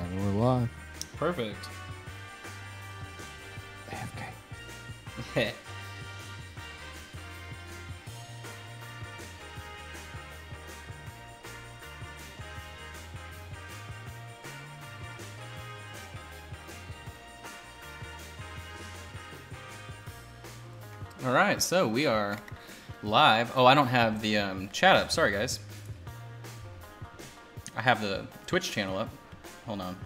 And we're live. Perfect. AFK. All right, so we are live. Oh, I don't have the chat up. Sorry, guys. I have the Twitch channel up. Hold on.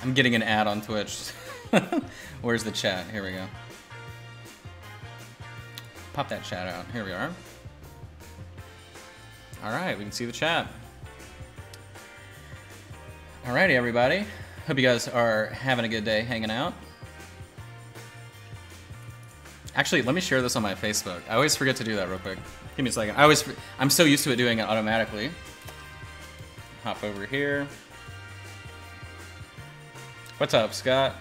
I'm getting an ad on Twitch. Where's the chat? Here we go. Pop that chat out. Here we are. All right, we can see the chat. Alrighty, everybody. Hope you guys are having a good day hanging out. Actually, let me share this on my Facebook. I always forget to do that real quick. Give me a second. I'm so used to it doing it automatically. Hop over here. What's up, Scott?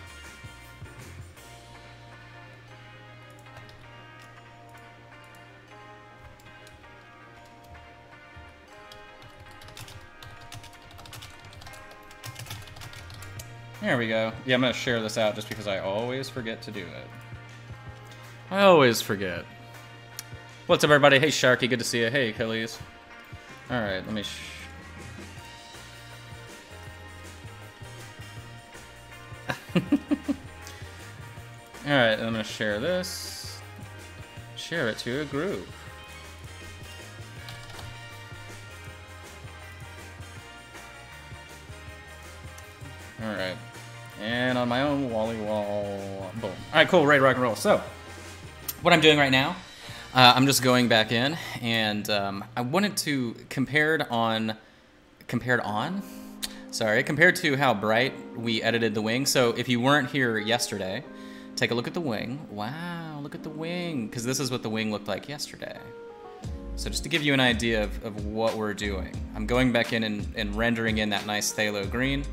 There we go. Yeah, I'm gonna share this out just because I always forget to do it. I always forget. What's up, everybody? Hey, Sharky, good to see you. Hey, Achilles. All right, let me. All right, I'm gonna share this. Share it to a group. All right, and on my own wally wall. Boom. All right, cool. Ready to rock and roll. So, what I'm doing right now, I'm just going back in, and I wanted to compared to how bright we edited the wing. So if you weren't here yesterday, take a look at the wing. Wow, look at the wing, because this is what the wing looked like yesterday. So just to give you an idea of what we're doing, I'm going back in and rendering in that nice phthalo green.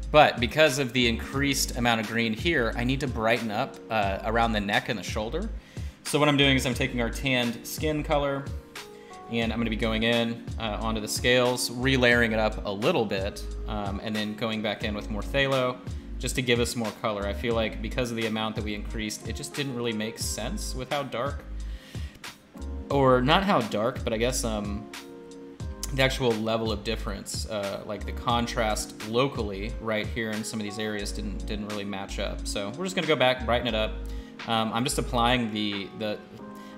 But because of the increased amount of green here, I need to brighten up around the neck and the shoulder. So what I'm doing is I'm taking our tanned skin color, and I'm going to be going in onto the scales, relayering it up a little bit, and then going back in with more phthalo just to give us more color. I feel like because of the amount that we increased, it just didn't really make sense with how dark, or not how dark, but I guess the actual level of difference, like the contrast locally right here in some of these areas didn't really match up. So we're just going to go back, brighten it up. I'm just applying the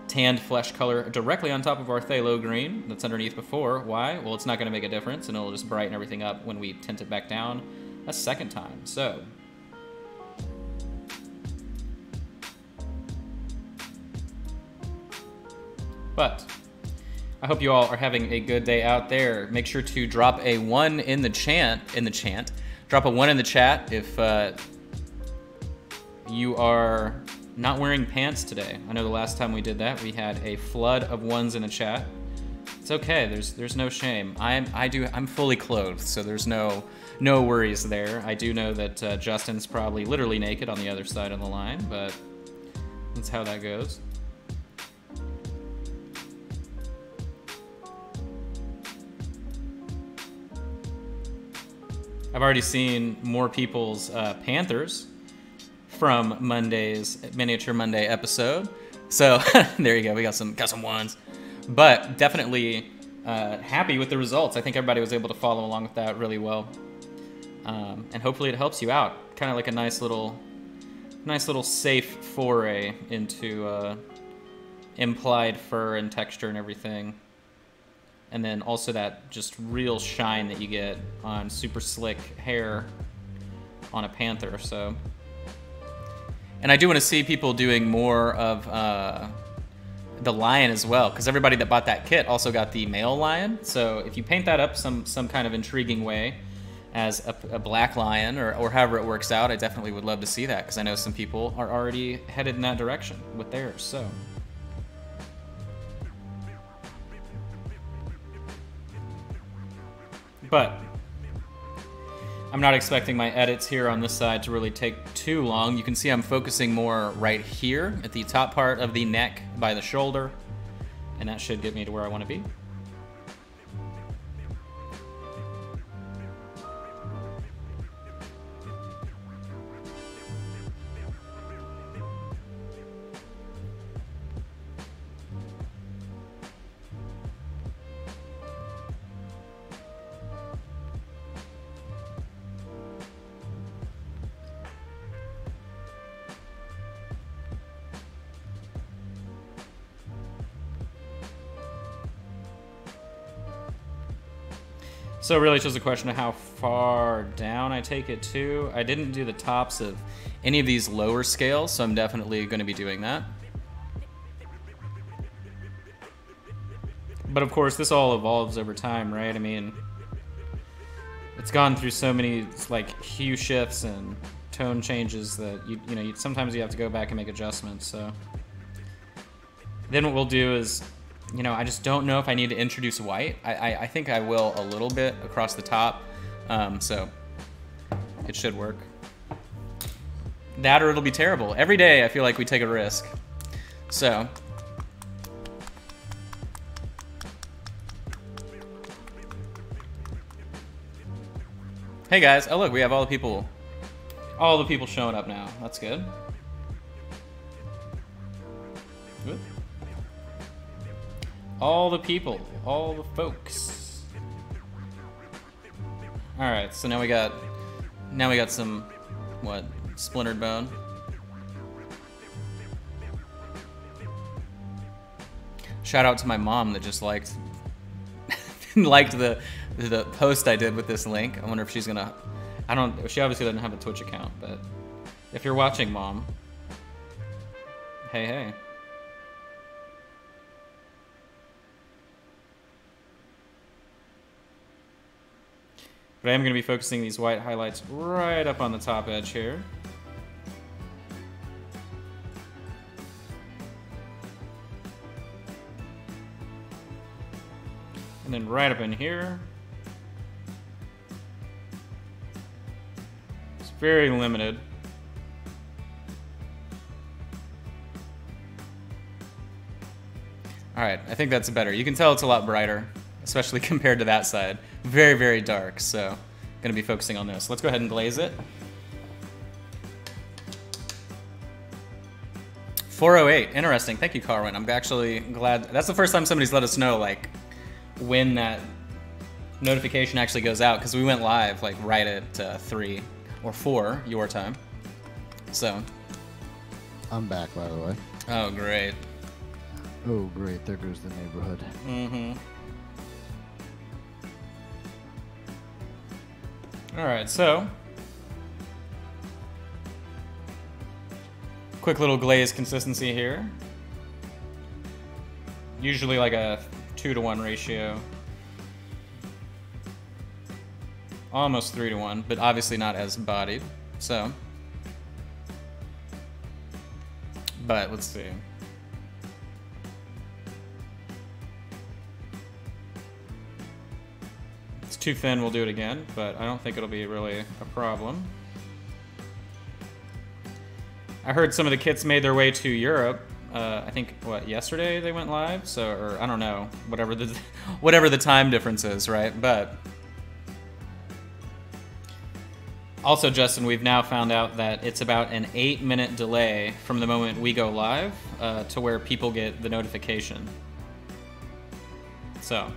tanned flesh color directly on top of our phthalo green that's underneath before. Why? Well, it's not going to make a difference, and it'll just brighten everything up when we tint it back down a second time. So but I hope you all are having a good day out there. Make sure to drop a 1 in the chant. Drop a 1 in the chat if you are not wearing pants today. I know the last time we did that, we had a flood of 1s in the chat. It's okay. There's no shame. I'm fully clothed, so there's no worries there. I do know that Justin's probably literally naked on the other side of the line, but that's how that goes. I've already seen more people's Panthers from Monday's Miniature Monday episode. So there you go, we got some 1s. But definitely happy with the results. I think everybody was able to follow along with that really well. And hopefully it helps you out. Kind of like a nice little safe foray into implied fur and texture and everything. And then also that just real shine that you get on super slick hair on a panther. So, and I do want to see people doing more of the lion as well, because everybody that bought that kit also got the male lion. So if you paint that up some kind of intriguing way as a black lion or however it works out, I definitely would love to see that, because I know some people are already headed in that direction with theirs. So. But I'm not expecting my edits here on this side to really take too long. You can see I'm focusing more right here at the top part of the neck by the shoulder, and that should get me to where I want to be. So really it's just a question of how far down I take it to. I didn't do the tops of any of these lower scales, so I'm definitely going to be doing that. But of course, this all evolves over time, right? I mean, it's gone through so many like hue shifts and tone changes that you know sometimes you have to go back and make adjustments. So then what we'll do is, you know, I just don't know if I need to introduce white. I think I will a little bit across the top, so it should work. That or it'll be terrible. Every day I feel like we take a risk. So hey guys, oh look, we have all the people showing up now. That's good. Good. All the people, all the folks. All right, so now we got some, what, splintered bone. Shout out to my mom that just liked the post I did with this link. I wonder if she's gonna, she obviously doesn't have a Twitch account, but if you're watching, Mom, hey. But I am going to be focusing these white highlights right up on the top edge here. And then right up in here. It's very limited. All right, I think that's better. You can tell it's a lot brighter, especially compared to that side. Very, very dark, so I'm gonna be focusing on this. Let's go ahead and glaze it. 408, interesting. Thank you, Carwin. I'm actually glad. That's the first time somebody's let us know, like, when that notification actually goes out, because we went live, like, right at 3 or 4 your time. So. I'm back, by the way. Oh, great. Oh, great. There goes the neighborhood. Mm-hmm. All right, so quick little glaze consistency here. Usually like a 2-to-1 ratio. Almost 3-to-1, but obviously not as bodied. So, but let's see. It's too thin, we'll do it again, but I don't think it'll be really a problem. I heard some of the kits made their way to Europe. I think, what, yesterday they went live? So, or I don't know, whatever the time difference is, right? But also, Justin, we've now found out that it's about an 8-minute delay from the moment we go live to where people get the notification. So,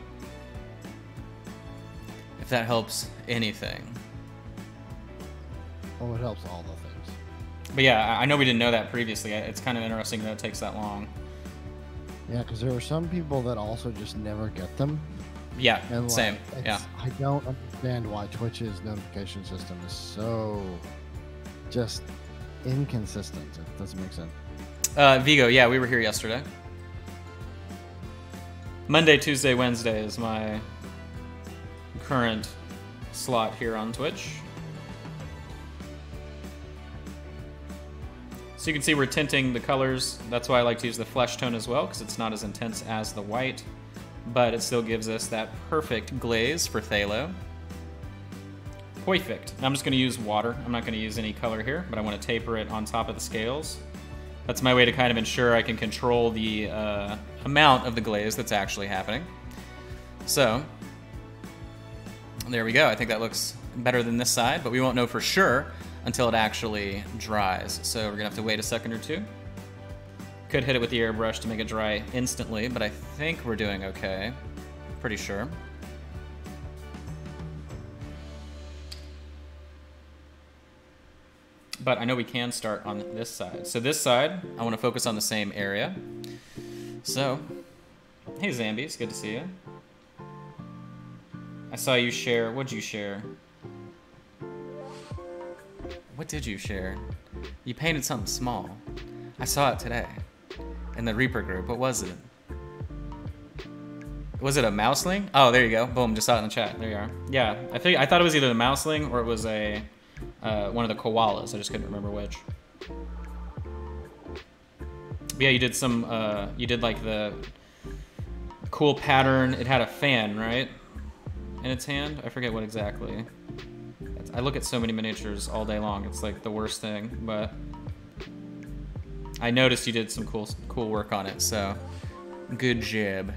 if that helps anything. Oh, it helps all the things. But yeah, I know we didn't know that previously. It's kind of interesting that it takes that long. Yeah, because there are some people that also just never get them. Yeah, and same. Yeah. I don't understand why Twitch's notification system is so just inconsistent. It doesn't make sense. Vigo, yeah, we were here yesterday. Monday, Tuesday, Wednesday is my current slot here on Twitch. So you can see we're tinting the colors. That's why I like to use the flesh tone as well, because it's not as intense as the white, but it still gives us that perfect glaze for phthalo. Perfect. I'm just going to use water. I'm not going to use any color here, but I want to taper it on top of the scales. That's my way to kind of ensure I can control the amount of the glaze that's actually happening. So, there we go. I think that looks better than this side, but we won't know for sure until it actually dries. So we're gonna have to wait a second or two. Could hit it with the airbrush to make it dry instantly, but I think we're doing okay. Pretty sure. But I know we can start on this side. So this side, I wanna focus on the same area. So, hey Zambi, it's good to see you. I saw you share. What'd you share? What did you share? You painted something small. I saw it today in the Reaper group. What was it? Was it a mouseling? Oh, there you go. Boom, just saw it in the chat. There you are. Yeah, I thought it was either the mouseling or it was a one of the koalas. I just couldn't remember which. But yeah, you did some. You did like the cool pattern. It had a fan, right, in its hand. I forget what exactly. I look at so many miniatures all day long. It's like the worst thing, but I noticed you did some cool work on it. So good job.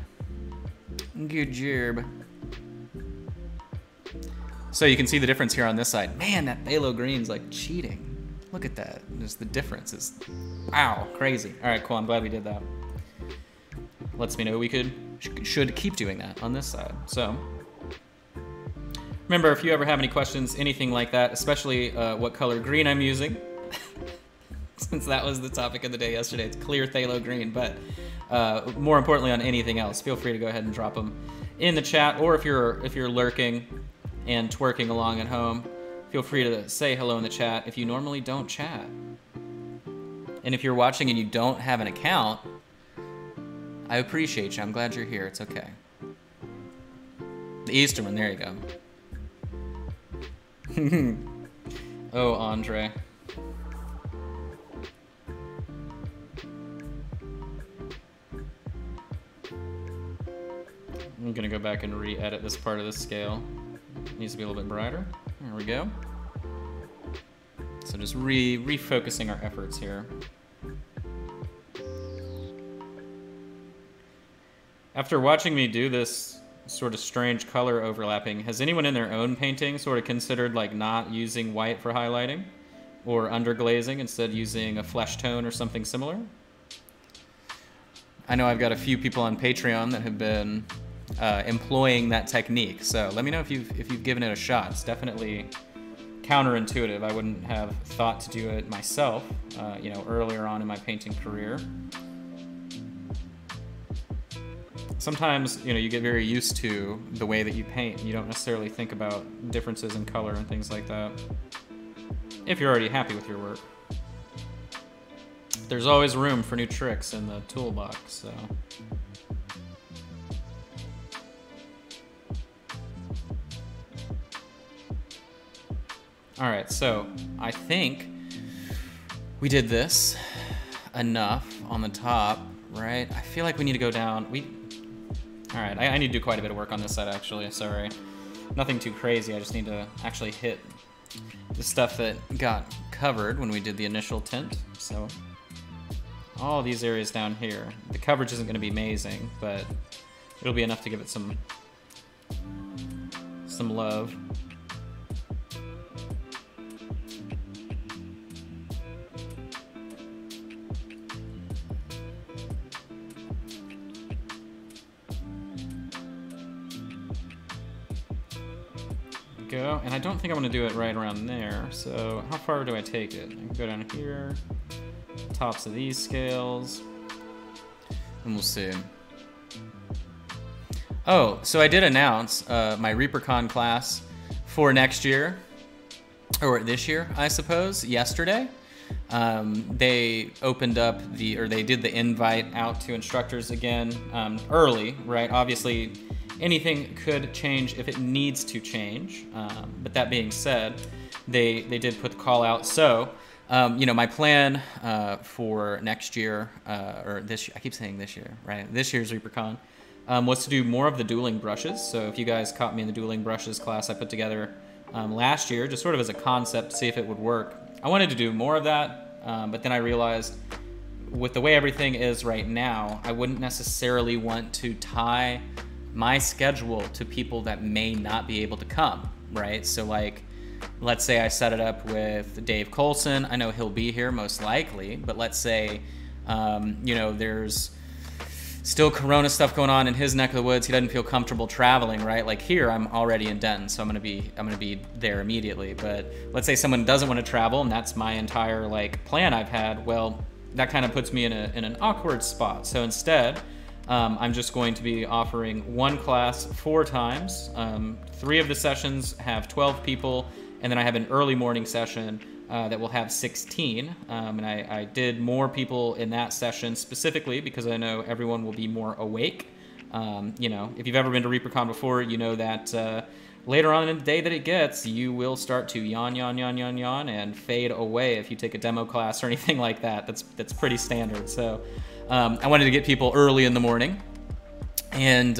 Good job. So you can see the difference here on this side. Man, that phthalo green's like cheating. Look at that. Just the difference is, wow, crazy. All right, cool. I'm glad we did that. Lets me know we should keep doing that on this side. So remember, if you ever have any questions, anything like that, especially what color green I'm using, since that was the topic of the day yesterday, it's clear phthalo green, but more importantly on anything else, feel free to go ahead and drop them in the chat, or if you're lurking and twerking along at home, feel free to say hello in the chat if you normally don't chat. And if you're watching and you don't have an account, I appreciate you. I'm glad you're here. It's okay. The Easter one, there you go. Oh, Andre. I'm gonna go back and re-edit this part of the scale. It needs to be a little bit brighter. There we go. So just refocusing our efforts here. After watching me do this sort of strange color overlapping, has anyone in their own painting sort of considered like not using white for highlighting or underglazing, instead using a flesh tone or something similar? I know I've got a few people on Patreon that have been employing that technique, so let me know if you've given it a shot. It's definitely counterintuitive. I wouldn't have thought to do it myself, you know, earlier on in my painting career. Sometimes, you know, you get very used to the way that you paint. You don't necessarily think about differences in color and things like that, if you're already happy with your work. There's always room for new tricks in the toolbox, so. All right, so I think we did this enough on the top, right? I feel like we need to go down. All right, I need to do quite a bit of work on this side, actually. Sorry, nothing too crazy. I just need to actually hit the stuff that got covered when we did the initial tint. So all these areas down here, the coverage isn't going to be amazing, but it'll be enough to give it some love. Go, and I don't think I want to do it right around there, so how far do I take it? I can go down here, tops of these scales, and we'll see. Oh, so I did announce my ReaperCon class for next year, or this year, I suppose, yesterday. They opened up they did the invite out to instructors again early, right? Obviously, anything could change if it needs to change, but that being said, they did put the call out. So, you know, my plan for next year, or this year, I keep saying this year, right? This year's ReaperCon was to do more of the dueling brushes. So if you guys caught me in the dueling brushes class I put together last year, just sort of as a concept to see if it would work, I wanted to do more of that, but then I realized with the way everything is right now, I wouldn't necessarily want to tie my schedule to people that may not be able to come, right? So like, let's say I set it up with Dave Colson. I know he'll be here most likely, but let's say, you know, there's still Corona stuff going on in his neck of the woods. He doesn't feel comfortable traveling, right? Like here, I'm already in Denton, so I'm gonna be there immediately. But let's say someone doesn't want to travel, and that's my entire like plan I've had. Well, that kind of puts me in an awkward spot. So instead, I'm just going to be offering one class 4 times. 3 of the sessions have 12 people, and then I have an early morning session that will have 16. And I did more people in that session specifically because I know everyone will be more awake. You know, if you've ever been to ReaperCon before, you know that later on in the day that it gets, you will start to yawn, and fade away if you take a demo class or anything like that. That's pretty standard. So I wanted to get people early in the morning. And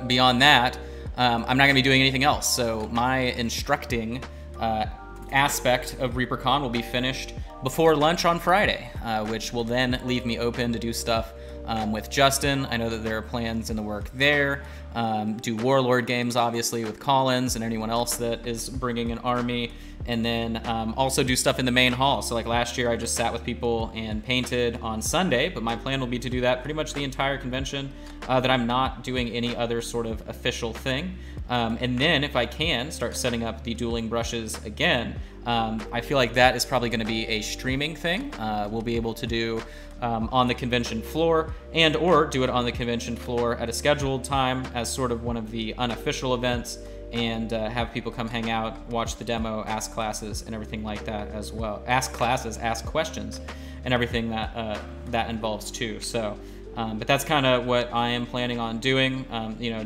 beyond that, I'm not going to be doing anything else. So my instructing aspect of ReaperCon will be finished before lunch on Friday, which will then leave me open to do stuff with Justin. I know that there are plans in the work there. Do Warlord games, obviously, with Collins and anyone else that is bringing an army. And then also do stuff in the main hall. So like last year, I just sat with people and painted on Sunday, but my plan will be to do that pretty much the entire convention, that I'm not doing any other sort of official thing. And then if I can start setting up the dueling brushes again, I feel like that is probably going to be a streaming thing. We'll be able to do on the convention floor and or do it on the convention floor at a scheduled time as sort of one of the unofficial events, and have people come hang out, watch the demo, ask classes and everything like that as well. Ask classes, ask questions, and everything that that involves too. So, but that's kind of what I am planning on doing. You know,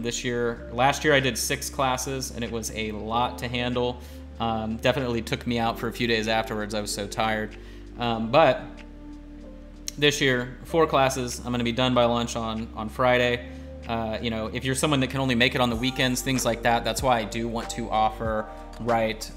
last year I did 6 classes and it was a lot to handle. Definitely took me out for a few days afterwards. I was so tired. But this year, 4 classes. I'm going to be done by lunch on Friday. You know, if you're someone that can only make it on the weekends, things like that, that's why I do want to offer, right,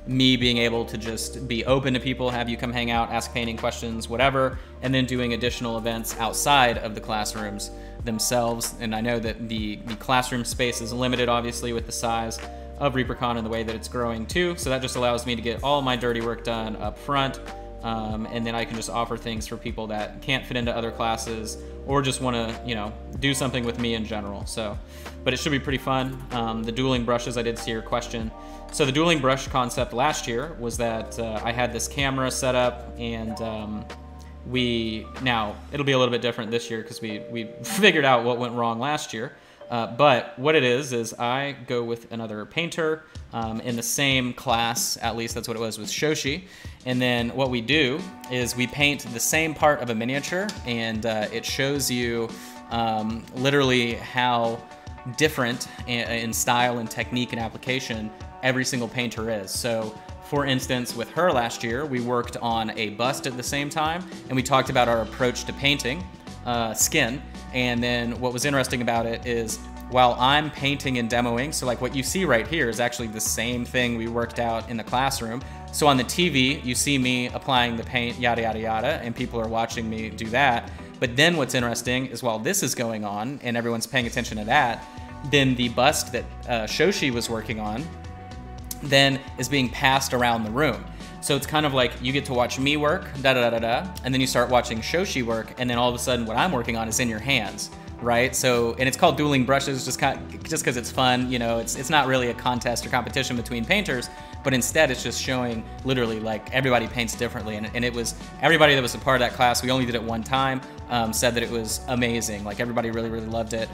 me being able to just be open to people, have you come hang out, ask painting questions, whatever, and then doing additional events outside of the classrooms themselves. And I know that the classroom space is limited, obviously, with the size of ReaperCon and the way that it's growing too. So that just allows me to get all my dirty work done up front. And then I can just offer things for people that can't fit into other classes or just want to, you know, do something with me in general. So, but it should be pretty fun. The dueling brushes, I did see your question. So the dueling brush concept last year was that I had this camera set up, and now it'll be a little bit different this year because we figured out what went wrong last year. But what it is I go with another painter in the same class, at least that's what it was with Shoshi. And then what we do is we paint the same part of a miniature, and it shows you literally how different in style and technique and application every single painter is. So for instance, with her last year, we worked on a bust at the same time, and we talked about our approach to painting skin. And then what was interesting about it is while I'm painting and demoing, so like what you see right here is actually the same thing we worked out in the classroom. So on the TV, you see me applying the paint, yada, yada, yada, and people are watching me do that. But then what's interesting is while this is going on and everyone's paying attention to that, then the bust that Shoshi was working on then is being passed around the room. So it's kind of like you get to watch me work, da-da-da-da-da, and then you start watching Shoshi work, and then all of a sudden what I'm working on is in your hands, right? So, and it's called dueling brushes just because it's fun, you know, it's not really a contest or competition between painters, but instead it's just showing literally like everybody paints differently. And it was, everybody that was a part of that class, we only did it one time, said that it was amazing. Like everybody really, really loved it.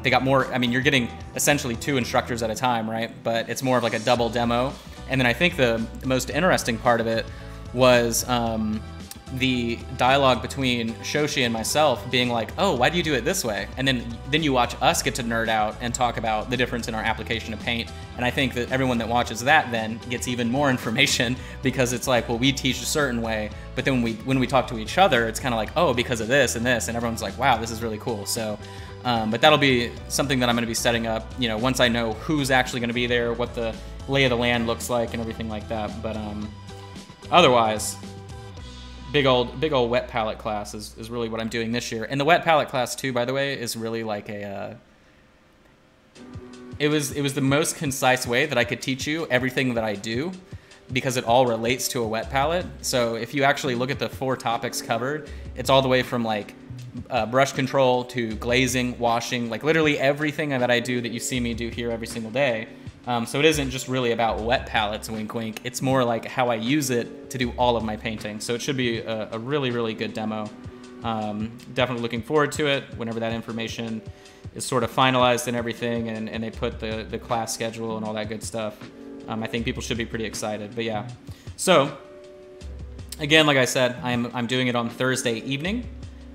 They got more, I mean, you're getting essentially 2 instructors at a time, right? But it's more of like a double demo. And then I think the most interesting part of it was the dialogue between Shoshi and myself being like, oh, why do you do it this way? And then you watch us get to nerd out and talk about the difference in our application of paint. And I think that everyone that watches that then gets even more information because it's like, well, we teach a certain way, but then when we talk to each other, it's kind of like, oh, because of this and this, and everyone's like, wow, this is really cool. So, but that'll be something that I'm going to be setting up, you know, once I know who's actually going to be there, what the lay of the land looks like and everything like that. But otherwise, big old wet palette class is really what I'm doing this year. And the wet palette class too, by the way, is really like a it was the most concise way that I could teach you everything that I do, because it all relates to a wet palette. So if you actually look at the 4 topics covered, it's all the way from like brush control to glazing, washing, like literally everything that I do that you see me do here every single day. So it isn't just really about wet palettes, wink wink, it's more like how I use it to do all of my painting. So it should be a really, really good demo. Definitely looking forward to it whenever that information is sort of finalized and everything, and they put the class schedule and all that good stuff. I think people should be pretty excited. But yeah, so again, like I said, I'm doing it on Thursday evening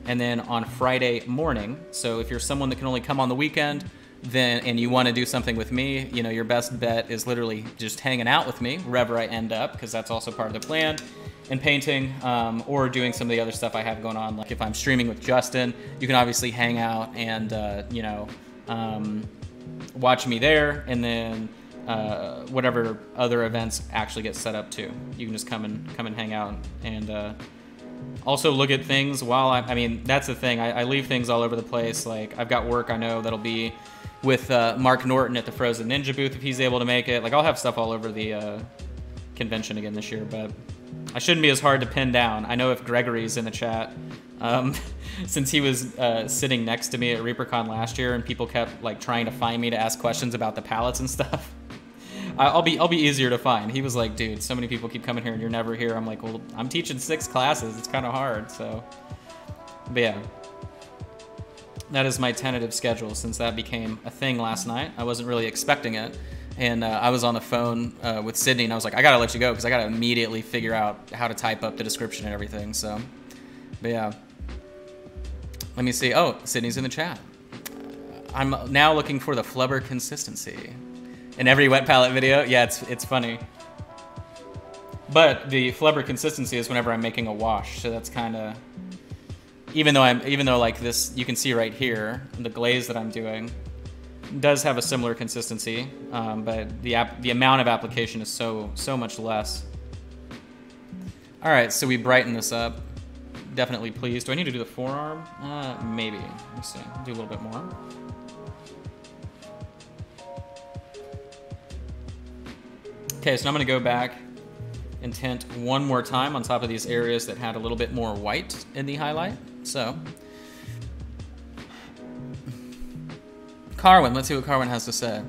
and then on Friday morning. So if you're someone that can only come on the weekend, and you want to do something with me, you know, your best bet is literally just hanging out with me wherever I end up, because that's also part of the plan, and painting, or doing some of the other stuff I have going on. Like if I'm streaming with Justin, you can obviously hang out and you know, watch me there, and then whatever other events actually get set up too, you can just come and hang out, and also look at things while I mean, that's the thing, I leave things all over the place. Like I've got work I know that'll be with Mark Norton at the Frozen Ninja booth if he's able to make it. Like I'll have stuff all over the convention again this year, but I shouldn't be as hard to pin down. I know if Gregory's in the chat, since he was sitting next to me at ReaperCon last year, and people kept like trying to find me to ask questions about the palettes and stuff. I'll be easier to find. He was like, dude, so many people keep coming here and you're never here. I'm like, well, I'm teaching 6 classes. It's kind of hard. So, but yeah, that is my tentative schedule since that became a thing last night. I wasn't really expecting it. And I was on the phone with Sydney, and I was like, I gotta let you go because I gotta immediately figure out how to type up the description and everything. So, but yeah. Let me see. Oh, Sydney's in the chat. I'm now looking for the flubber consistency in every wet palette video. Yeah, it's funny. But the flubber consistency is whenever I'm making a wash. So that's kind of, even though like this, you can see right here, the glaze that I'm doing does have a similar consistency, but the amount of application is so much less. All right, so we brighten this up. Definitely pleased. Do I need to do the forearm? Maybe. Let me see. Do a little bit more. Okay, so I'm gonna go back and tint one more time on top of these areas that had a little bit more white in the highlight. So, Carwin, let's see what Carwin has to say.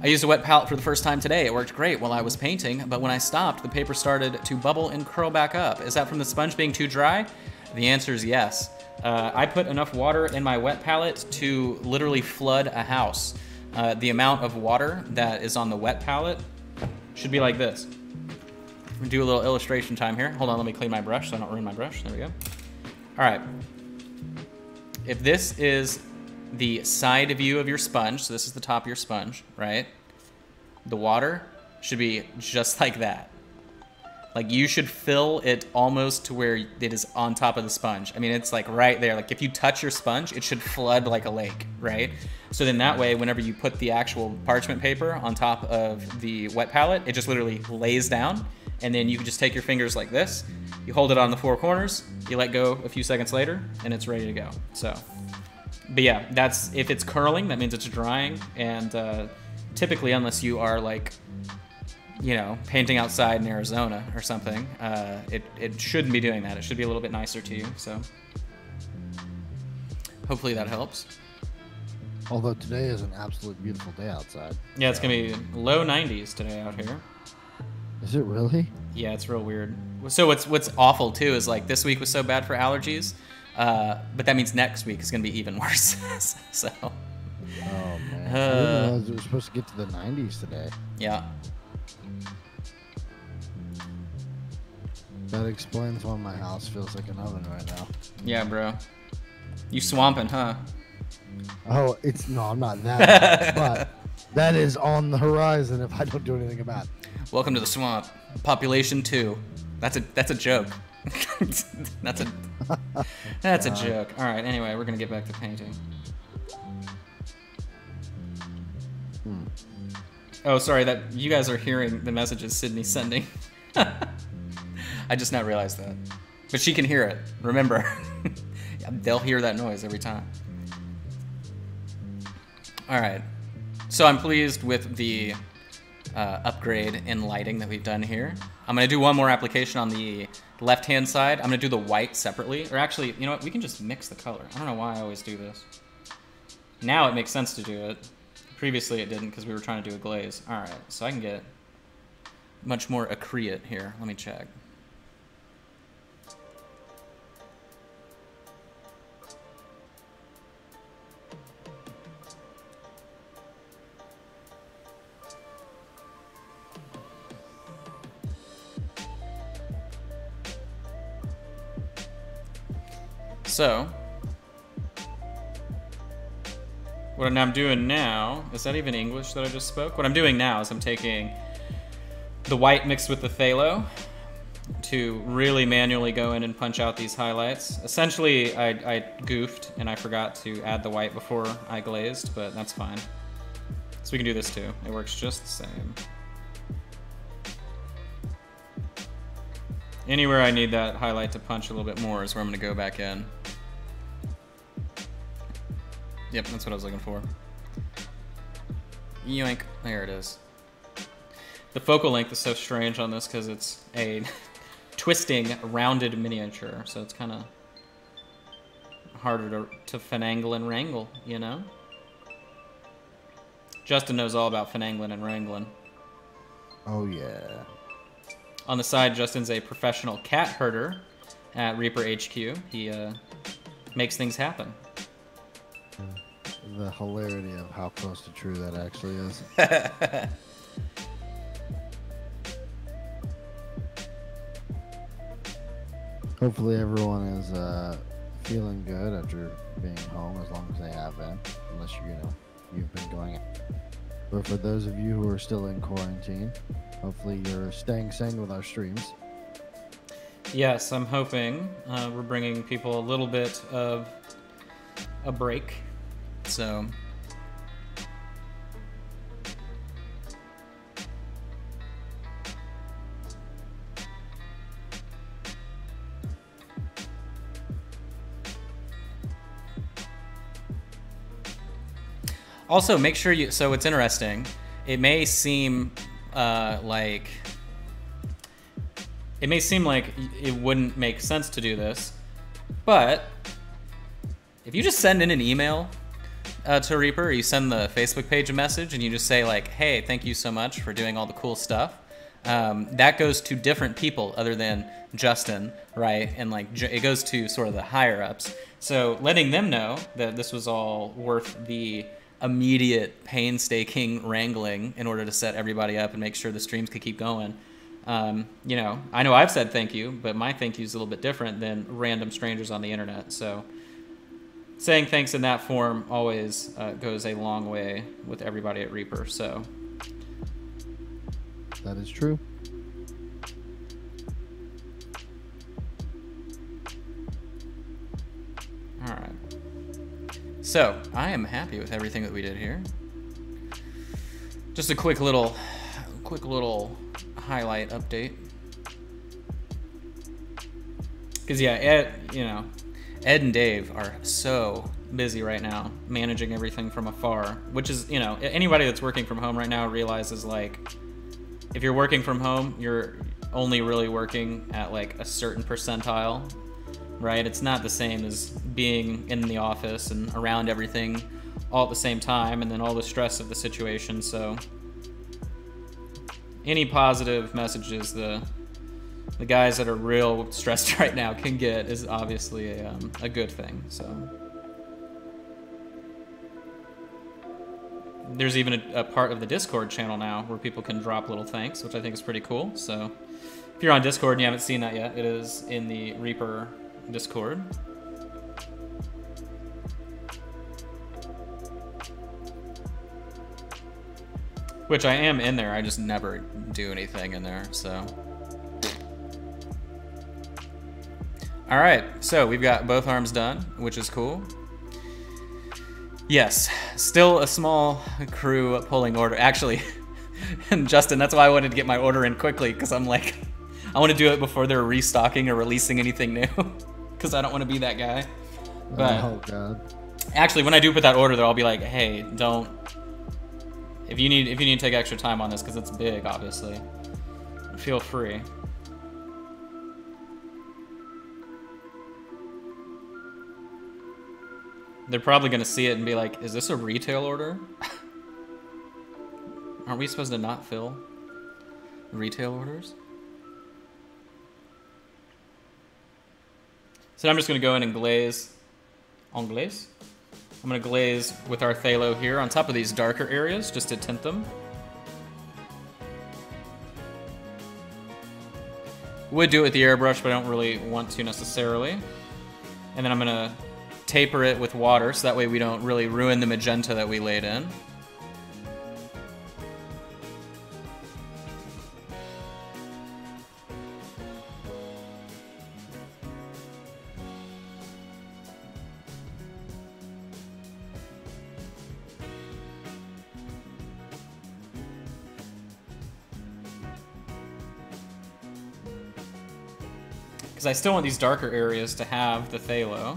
I used a wet palette for the first time today. It worked great while I was painting, but when I stopped, the paper started to bubble and curl back up. Is that from the sponge being too dry? The answer is yes. I put enough water in my wet palette to literally flood a house. The amount of water that is on the wet palette should be like this. We'll do a little illustration time here. Hold on, let me clean my brush so I don't ruin my brush. There we go. All right. If this is the side view of your sponge, so this is the top of your sponge, right? The water should be just like that. Like you should fill it almost to where it is on top of the sponge. I mean, it's like right there. Like if you touch your sponge, it should flood like a lake, right? So then that way, whenever you put the actual parchment paper on top of the wet palette, it just literally lays down. And then you can just take your fingers like this, you hold it on the 4 corners, you let go a few seconds later, and it's ready to go. So, but yeah, that's, if it's curling, that means it's drying. And typically, unless you are like, you know, painting outside in Arizona or something, it shouldn't be doing that. It should be a little bit nicer to you. So hopefully that helps. Although today is an absolute beautiful day outside. Yeah, it's gonna be low 90s today out here. Is it really? Yeah, it's real weird. So what's awful too is like this week was so bad for allergies, but that means next week is gonna be even worse. So. Oh man! I didn't realize it was supposed to get to the 90s today. Yeah. That explains why my house feels like an oven right now. Yeah, bro. You swamping, huh? Oh, no, I'm not that, but that is on the horizon if I don't do anything about it. Welcome to the swamp. Population 2. That's a joke. that's a joke. All right. Anyway, we're gonna get back to painting. Oh, sorry. That you guys are hearing the messages Sydney's sending. I just now realized that, but she can hear it. Remember, they'll hear that noise every time. All right. So I'm pleased with the upgrade in lighting that we've done here. I'm gonna do one more application on the left-hand side. I'm gonna do the white separately, or actually, you know what? We can just mix the color. I don't know why I always do this. Now it makes sense to do it. Previously it didn't because we were trying to do a glaze. All right, so I can get much more accurate here. Let me check. So, what I'm doing now, is that even English that I just spoke? What I'm doing now is I'm taking the white mixed with the phthalo to really manually go in and punch out these highlights. Essentially, I goofed and I forgot to add the white before I glazed, but that's fine. So we can do this too. It works just the same. Anywhere I need that highlight to punch a little bit more is where I'm gonna go back in. Yep, that's what I was looking for. Yoink, there it is. The focal length is so strange on this because it's a twisting, rounded miniature, so it's kind of harder to finagle and wrangle, you know? Justin knows all about finagling and wrangling. Oh, yeah. On the side, Justin's a professional cat herder at Reaper HQ. He makes things happen. The hilarity of how close to true that actually is. Hopefully everyone is feeling good after being home, as long as they have been, unless you've been going out. But for those of you who are still in quarantine, hopefully you're staying sane with our streams. Yes, I'm hoping we're bringing people a little bit of a break. So also make sure you, so it's interesting, it may seem like it wouldn't make sense to do this, but if you just send in an email to Reaper, or you send the Facebook page a message and you just say like, hey, thank you so much for doing all the cool stuff, that goes to different people other than Justin, right? And like it goes to sort of the higher ups. So letting them know that this was all worth the immediate painstaking wrangling in order to set everybody up and make sure the streams could keep going. You know, I know I've said thank you, but my thank you is a little bit different than random strangers on the internet. So saying thanks in that form always goes a long way with everybody at Reaper. So that is true. All right. So I am happy with everything that we did here. Just a quick little highlight update. Because yeah, Ed and Dave are so busy right now managing everything from afar, which is, you know, anybody that's working from home right now realizes like if you're working from home, you're only really working at like a certain percentile, right? It's not the same as being in the office and around everything all at the same time and then all the stress of the situation. So any positive messages the guys that are real stressed right now can get is obviously a good thing. So there's even a part of the Discord channel now where people can drop little thanks, which I think is pretty cool. So if you're on Discord and you haven't seen that yet, it is in the Reaper Discord. Which I am in there, I just never do anything in there, so. All right, so we've got both arms done, which is cool. Yes, still a small crew pulling order. Actually, and Justin, that's why I wanted to get my order in quickly, because I'm like, I want to do it before they're restocking or releasing anything new, because I don't want to be that guy. But oh God. Actually, when I do put that order, I'll be like, hey, don't. If you need to take extra time on this, because it's big, obviously, feel free. They're probably going to see it and be like, is this a retail order? Aren't we supposed to not fill retail orders? So I'm just going to go in and glaze. En glaze? I'm going to glaze with our phthalo here on top of these darker areas just to tint them. Would do it with the airbrush, but I don't really want to necessarily. And then I'm gonna taper it with water so that way we don't really ruin the magenta that we laid in. Because I still want these darker areas to have the phthalo.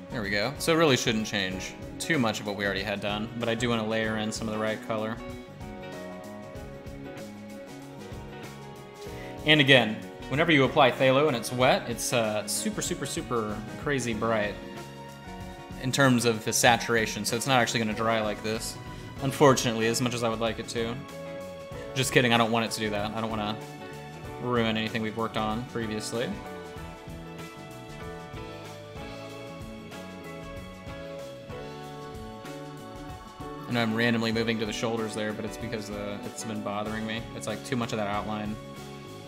There we go. So it really shouldn't change too much of what we already had done, but I do want to layer in some of the right color. And again, whenever you apply phthalo and it's wet, it's super, super, super crazy bright in terms of the saturation, so it's not actually going to dry like this, unfortunately, as much as I would like it to. Just kidding, I don't want it to do that. I don't want to ruin anything we've worked on previously. I know I'm randomly moving to the shoulders there, but it's because it's been bothering me. It's like too much of that outline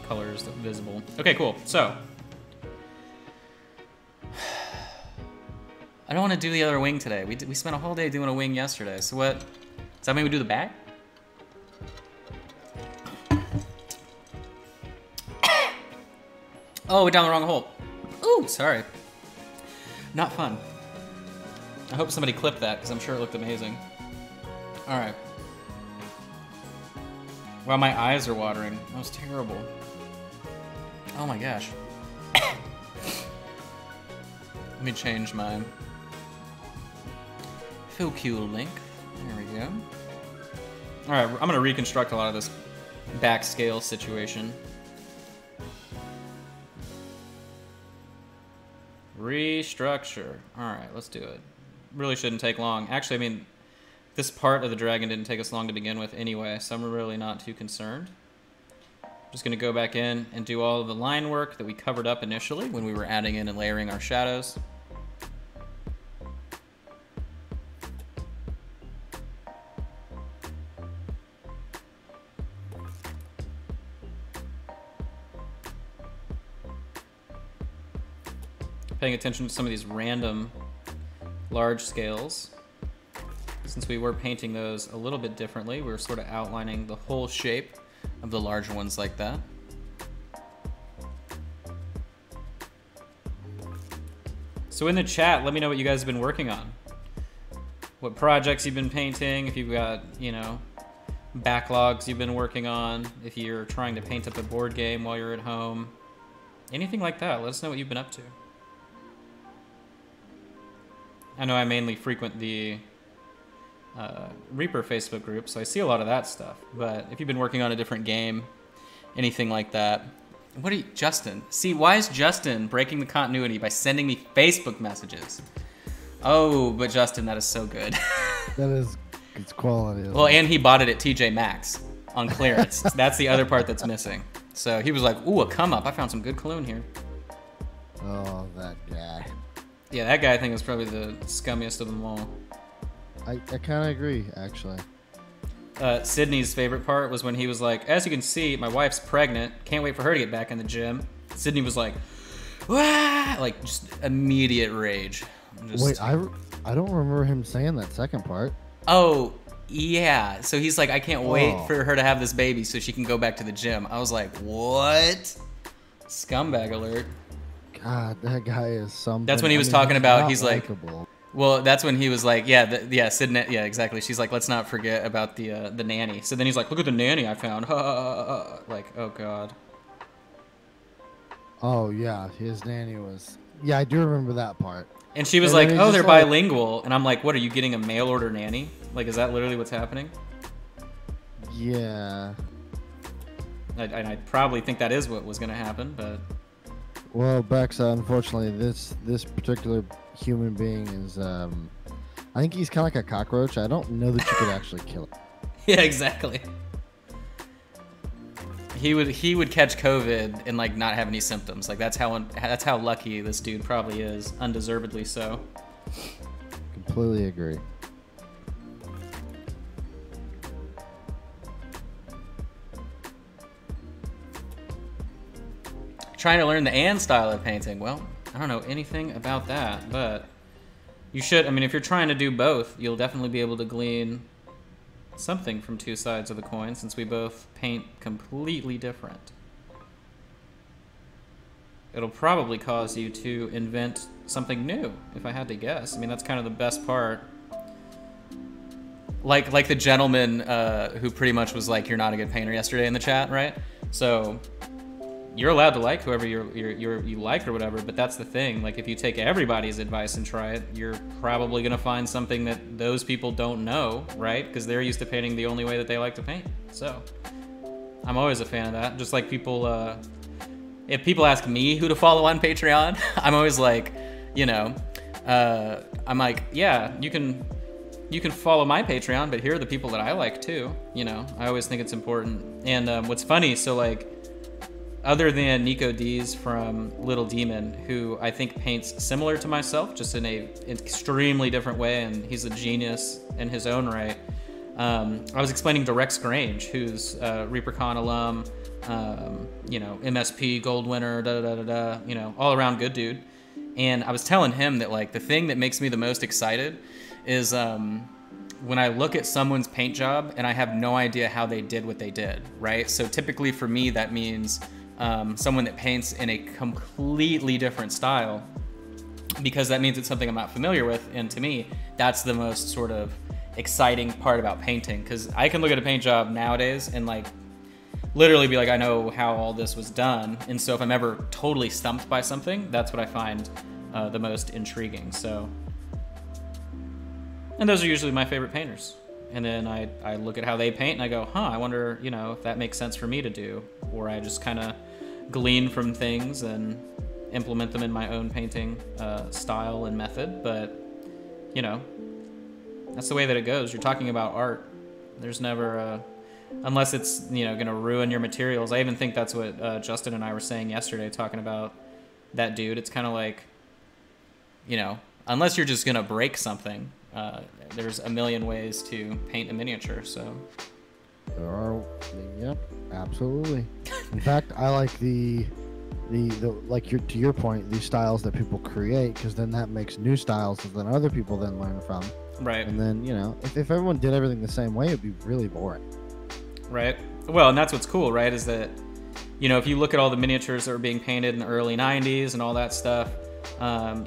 color is visible. Okay, cool. So I don't want to do the other wing today. We spent a whole day doing a wing yesterday. So what? Does that mean we do the back? Oh, we're down the wrong hole. Ooh, sorry. Not fun. I hope somebody clipped that because I'm sure it looked amazing. All right. Wow, my eyes are watering. That was terrible. Oh my gosh. Let me change my focal length. There we go. All right, I'm gonna reconstruct a lot of this back scale situation. Restructure. All right, let's do it. Really shouldn't take long. Actually, I mean, this part of the dragon didn't take us long to begin with anyway, so I'm really not too concerned. Just gonna go back in and do all of the line work that we covered up initially when we were adding in and layering our shadows. Paying attention to some of these random large scales. Since we were painting those a little bit differently, we were sort of outlining the whole shape of the larger ones like that. So in the chat, let me know what you guys have been working on. What projects you've been painting, if you've got, you know, backlogs you've been working on, if you're trying to paint up a board game while you're at home. Anything like that, let us know what you've been up to. I know I mainly frequent the Reaper Facebook group, so I see a lot of that stuff. But if you've been working on a different game, anything like that. What are you, Justin? See, why is Justin breaking the continuity by sending me Facebook messages? Oh, but Justin, that is so good. That is, it's quality. Well, and he bought it at TJ Maxx on clearance. That's the other part that's missing. So he was like, ooh, a come up. I found some good cologne here. Oh, that guy. Yeah, that guy I think is probably the scummiest of them all. I kind of agree, actually. Sydney's favorite part was when he was like, as you can see, my wife's pregnant. Can't wait for her to get back in the gym. Sydney was like, wah! Like, just immediate rage. Wait, I don't remember him saying that second part. Oh, yeah. So he's like, I can't wait for her to have this baby so she can go back to the gym. I was like, what? Scumbag alert. God, that guy is something. That's when he was talking about, he's likable. Like, well, that's when he was like, yeah, Sydney, yeah, exactly. She's like, let's not forget about the nanny. So then he's like, look at the nanny I found. Like, oh God. Oh yeah, his nanny was. Yeah, I do remember that part. And she was like, oh, they're bilingual. And I'm like, what, are you getting a mail order nanny? Like, is that literally what's happening? Yeah. I probably think that is what was going to happen, but... Well, Bex, unfortunately, this particular human being is, I think he's kind of like a cockroach. I don't know that you could actually kill him. Yeah, exactly. He would catch COVID and like not have any symptoms. Like that's how lucky this dude probably is, undeservedly so. Completely agree. trying to learn the and style of painting. Well, I don't know anything about that, but you should. I mean, if you're trying to do both, you'll definitely be able to glean something from two sides of the coin, since we both paint completely different. It'll probably cause you to invent something new, if I had to guess. I mean, that's kind of the best part. Like the gentleman who pretty much was like, "You're not a good painter" yesterday in the chat, right? So you're allowed to like whoever you like or whatever, but that's the thing. Like, if you take everybody's advice and try it, you're probably gonna find something that those people don't know, right? Because they're used to painting the only way that they like to paint. So I'm always a fan of that. Just like people, if people ask me who to follow on Patreon, I'm always like, you know, I'm like, yeah, you can follow my Patreon, but here are the people that I like too. You know, I always think it's important. And what's funny, so like, other than Nico D's from Little Demon, who I think paints similar to myself, just in a extremely different way, and he's a genius in his own right. I was explaining to Rex Grange, who's ReaperCon alum, you know, MSP gold winner, you know, all around good dude. And I was telling him that, like, the thing that makes me the most excited is when I look at someone's paint job and I have no idea how they did what they did, right? So typically for me, that means someone that paints in a completely different style, because that means it's something I'm not familiar with. And to me, that's the most sort of exciting part about painting, because I can look at a paint job nowadays and like literally be like, I know how all this was done. And so if I'm ever totally stumped by something, that's what I find the most intriguing. So, and those are usually my favorite painters. And then I look at how they paint and I go, I wonder, you know, if that makes sense for me to do. Or I just kind of glean from things and implement them in my own painting style and method. But, you know, that's the way that it goes. You're talking about art. There's never, unless it's, you know, going to ruin your materials. I even think that's what Justin and I were saying yesterday, talking about that dude. It's kind of like, you know, unless you're just going to break something, there's a million ways to paint a miniature. So there are, yep, absolutely. In fact, I like the like to your point, these styles that people create, because then that makes new styles that then other people then learn from. Right. And then, you know, if everyone did everything the same way, it'd be really boring. Right. Well, and that's what's cool, right? Is that, you know, if you look at all the miniatures that were being painted in the early 90s and all that stuff,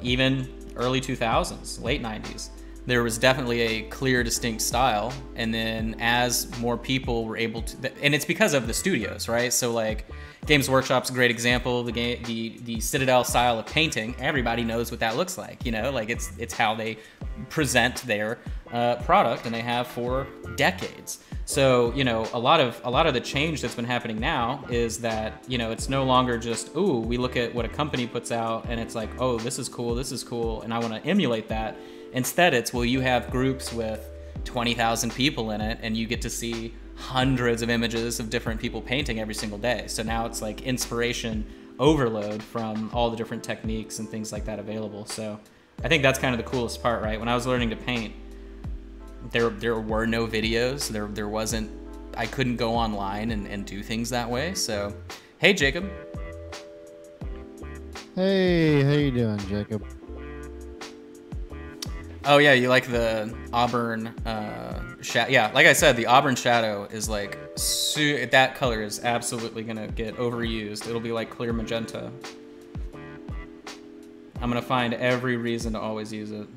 even early 2000s, late 90s, there was definitely a clear, distinct style. And then as more people were able to, and it's because of the studios, right? So like Games Workshop's a great example. The Citadel style of painting, everybody knows what that looks like. You know, like it's how they present their product, and they have for decades. So, you know, a lot of the change that's been happening now is that, you know, it's no longer just, ooh, we look at what a company puts out and it's like, oh, this is cool, and I want to emulate that. Instead, it's, well, you have groups with 20,000 people in it, and you get to see hundreds of images of different people painting every single day. So now it's like inspiration overload from all the different techniques and things like that available. So I think that's kind of the coolest part, right? When I was learning to paint, there were no videos. There wasn't, I couldn't go online and do things that way. So, hey, Jacob. Hey, how you doing, Jacob? Oh yeah, you like the auburn shadow? Yeah, like I said, the auburn shadow is like that color is absolutely gonna get overused. It'll be like clear magenta. I'm gonna find every reason to always use it.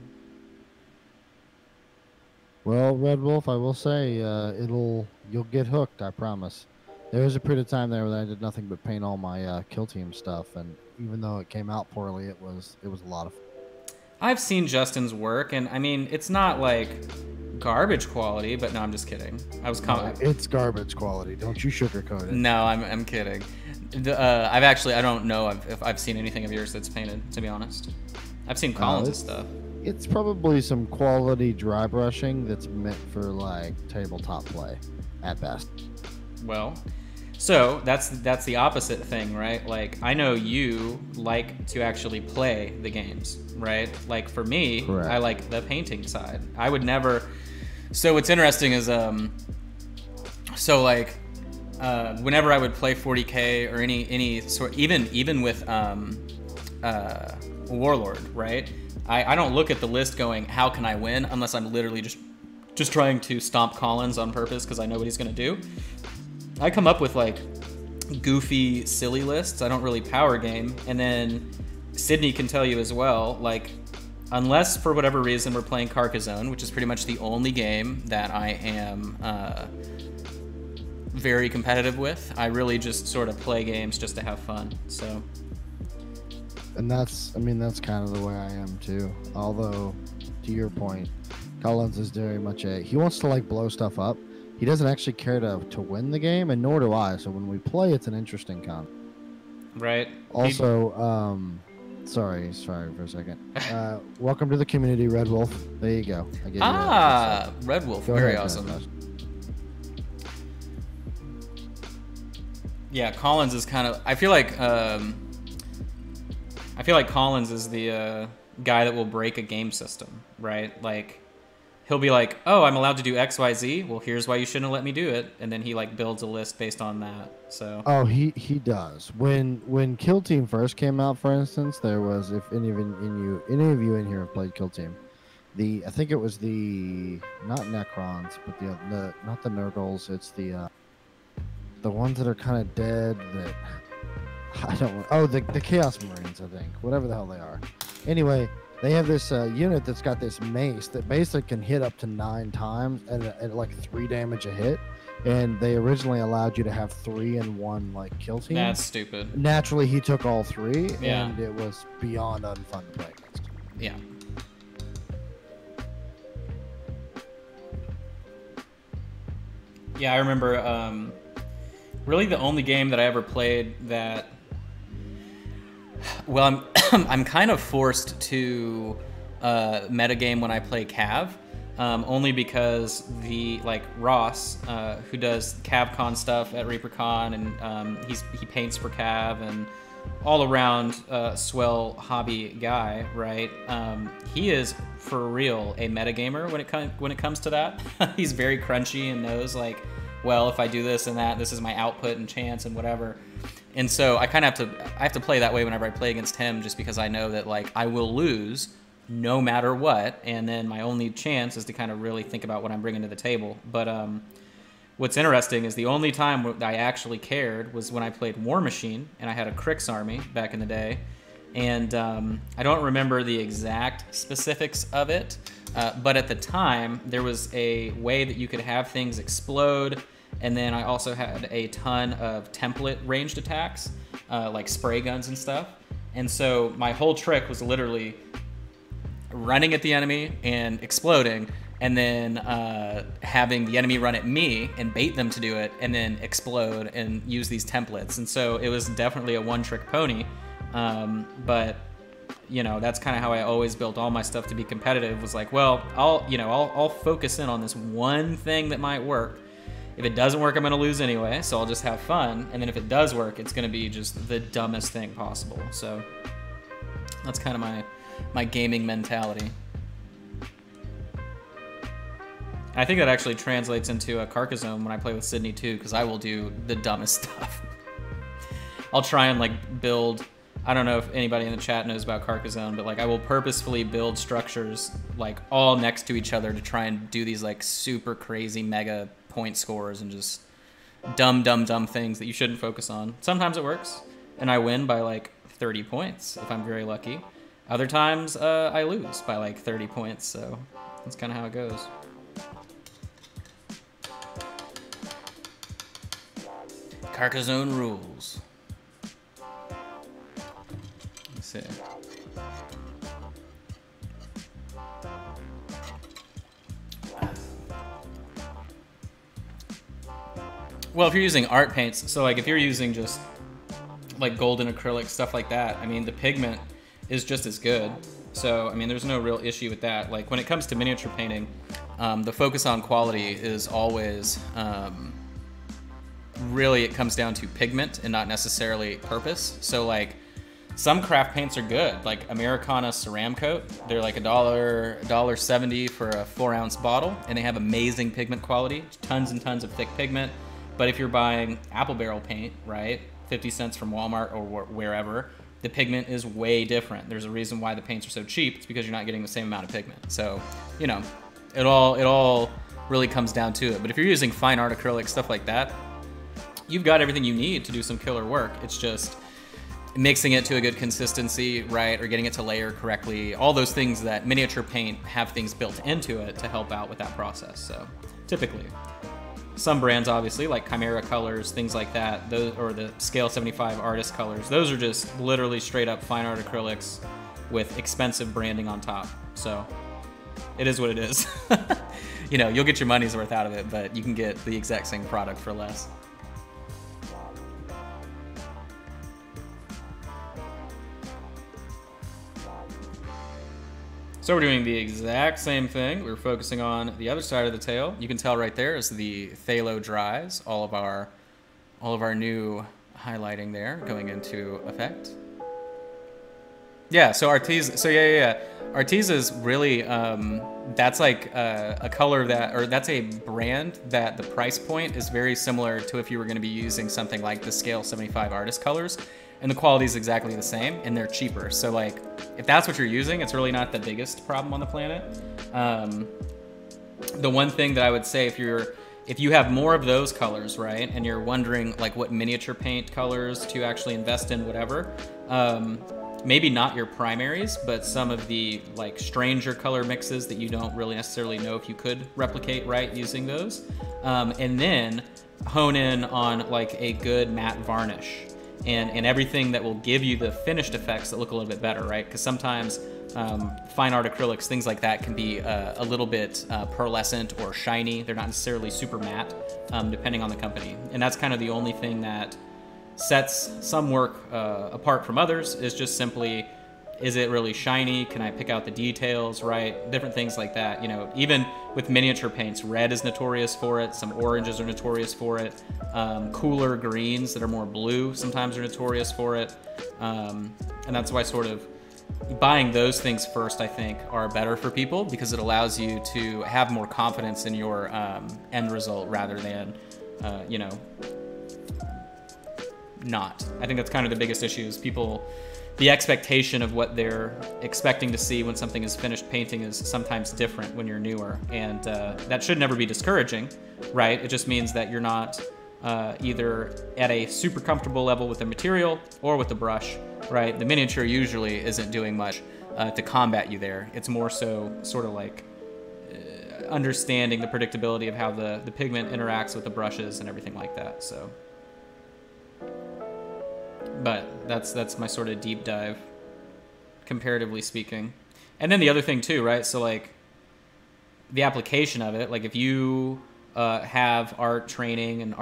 Well, Red Wolf, I will say, you'll get hooked, I promise. There was a period of time there when I did nothing but paint all my Kill Team stuff, and even though it came out poorly, it was a lot of fun. I've seen Justin's work, and I mean, it's not like garbage quality, but no, I'm just kidding. It's garbage quality. Don't you sugarcoat it. No, I'm kidding. I don't know if I've seen anything of yours that's painted, to be honest. I've seen Collins' stuff. It's probably some quality dry brushing that's meant for like tabletop play at best. Well, so that's the opposite thing, right? Like, I know you like to actually play the games, right? Like for me, correct. I like the painting side. I would never. So what's interesting is so like whenever I would play 40K or any sort, even with Warlord, right? I don't look at the list going, how can I win, unless I'm literally just trying to stomp Collins on purpose because I know what he's gonna do. I come up with like goofy, silly lists. I don't really power game, and then Sydney can tell you as well, like, unless for whatever reason we're playing Carcassonne, which is pretty much the only game that I am very competitive with, I really just sort of play games just to have fun. So, and that's, I mean, that's kind of the way I am too. Although, to your point, Collins is very much he wants to like blow stuff up. He doesn't actually care to win the game, and nor do I. So when we play, it's an interesting con. Right. Also, sorry for a second. Welcome to the community, Red Wolf. There you go. I gave you Red Wolf, go very ahead, awesome. Josh. Yeah, Collins is kind of. I feel like Collins is the guy that will break a game system, right? Like, he'll be like, "Oh, I'm allowed to do X, Y, Z. Well, here's why you shouldn't have let me do it," and then he like builds a list based on that. So. Oh, he does. When Kill Team first came out, for instance, there was, if any of you in here have played Kill Team, I think it was the, not Necrons, but the not the Nurgles. It's the ones that are kind of dead that I don't. Oh, the Chaos Marines, I think. Whatever the hell they are. Anyway, they have this unit that's got this mace that basically can hit up to 9 times and like 3 damage a hit. And they originally allowed you to have 3 in one like kill team. That's stupid. Naturally, he took all 3, yeah. And it was beyond unfun to play against. Yeah. Yeah, I remember. Really, the only game that I ever played that. Well, I'm kind of forced to metagame when I play Cav, only because Ross, who does CavCon stuff at ReaperCon, and he paints for Cav, and all around swell hobby guy, right? He is for real a metagamer when it comes to that. He's very crunchy and knows like, well, if I do this and that, this is my output and chance and whatever. And so I kind of have to play that way whenever I play against him, just because I know that like I will lose no matter what, and then my only chance is to kind of really think about what I'm bringing to the table. But what's interesting is the only time I actually cared was when I played War Machine, and I had a Crix army back in the day, and I don't remember the exact specifics of it, but at the time there was a way that you could have things explode. And then I also had a ton of template ranged attacks, like spray guns and stuff. And so my whole trick was literally running at the enemy and exploding, and then having the enemy run at me and bait them to do it, and then explode and use these templates. And so it was definitely a one-trick pony. But you know, that's kind of how I always built all my stuff to be competitive. Was like, well, I'll focus in on this one thing that might work. If it doesn't work, I'm going to lose anyway, so I'll just have fun. And then if it does work, it's going to be just the dumbest thing possible. So that's kind of my gaming mentality. I think that actually translates into a Carcassonne when I play with Sydney too, because I will do the dumbest stuff. I'll try and like build, I don't know if anybody in the chat knows about Carcassonne, but like I will purposefully build structures like all next to each other to try and do these like super crazy mega point scores and just dumb things that you shouldn't focus on. Sometimes it works and I win by like 30 points if I'm very lucky. Other times I lose by like 30 points, so that's kind of how it goes. Carcassonne rules. Let's see. Well, if you're using art paints, so like if you're using just like golden acrylic, stuff like that, I mean, the pigment is just as good. So, I mean, there's no real issue with that. Like when it comes to miniature painting, the focus on quality is always, really it comes down to pigment and not necessarily purpose. So like some craft paints are good, like Americana Ceramcoat. They're like $1.70 for a 4-ounce bottle, and they have amazing pigment quality, tons and tons of thick pigment. But if you're buying apple barrel paint, right, 50 cents from Walmart or wherever, the pigment is way different. There's a reason why the paints are so cheap. It's because you're not getting the same amount of pigment. So, you know, it all really comes down to it. But if you're using fine art acrylic, stuff like that, you've got everything you need to do some killer work. It's just mixing it to a good consistency, right, or getting it to layer correctly. All those things that miniature paint have things built into it to help out with that process. So typically, some brands obviously like Chimera colors, things like that, those, or the Scale 75 artist colors, those are just literally straight up fine art acrylics with expensive branding on top. So it is what it is. You know, you'll get your money's worth out of it, but you can get the exact same product for less. So we're doing the exact same thing. We're focusing on the other side of the tail. You can tell right there is the phthalo dries, all of our new highlighting there going into effect. Yeah, so Arteza, so yeah. Arteza is really, that's like a color that, or that's a brand that the price point is very similar to if you were gonna be using something like the Scale 75 artist colors, and the quality is exactly the same, and they're cheaper. So like, if that's what you're using, it's really not the biggest problem on the planet. The one thing that I would say, if you have more of those colors, right, and you're wondering like what miniature paint colors to actually invest in, whatever, maybe not your primaries, but some of the like stranger color mixes that you don't really necessarily know if you could replicate, right, using those. And then hone in on like a good matte varnish and everything that will give you the finished effects that look a little bit better, right? Because sometimes fine art acrylics, things like that can be a little bit pearlescent or shiny. They're not necessarily super matte, depending on the company. And that's kind of the only thing that sets some work apart from others, is just simply, is it really shiny? Can I pick out the details, right? Different things like that. You know, even with miniature paints, red is notorious for it. Some oranges are notorious for it. Cooler greens that are more blue sometimes are notorious for it. And that's why sort of buying those things first, I think, are better for people, because it allows you to have more confidence in your end result rather than, you know, not. I think that's kind of the biggest issue, is people, the expectation of what they're expecting to see when something is finished painting is sometimes different when you're newer, and that should never be discouraging, right? It just means that you're not either at a super comfortable level with the material or with the brush, right? The miniature usually isn't doing much to combat you there. It's more so sort of like understanding the predictability of how the pigment interacts with the brushes and everything like that, so. But that's my sort of deep dive, comparatively speaking. And then the other thing too, right? So like the application of it, like if you have art training and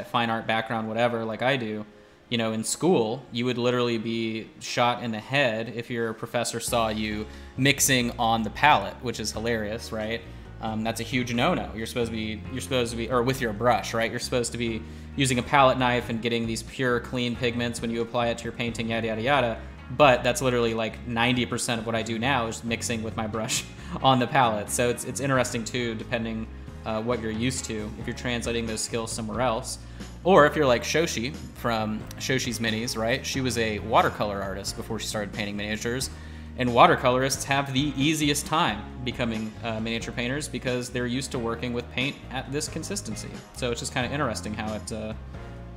fine art background, whatever, like I do, you know, in school, you would literally be shot in the head if your professor saw you mixing on the palette, which is hilarious, right? That's a huge no-no. You're supposed to be, or with your brush, right? You're supposed to be using a palette knife and getting these pure, clean pigments when you apply it to your painting, yada, yada, yada. But that's literally like 90% of what I do now is mixing with my brush on the palette. So it's interesting too, depending what you're used to, if you're translating those skills somewhere else. Or if you're like Shoshi from Shoshi's Minis, right? She was a watercolor artist before she started painting miniatures. And watercolorists have the easiest time becoming miniature painters because they're used to working with paint at this consistency. So it's just kind of interesting how it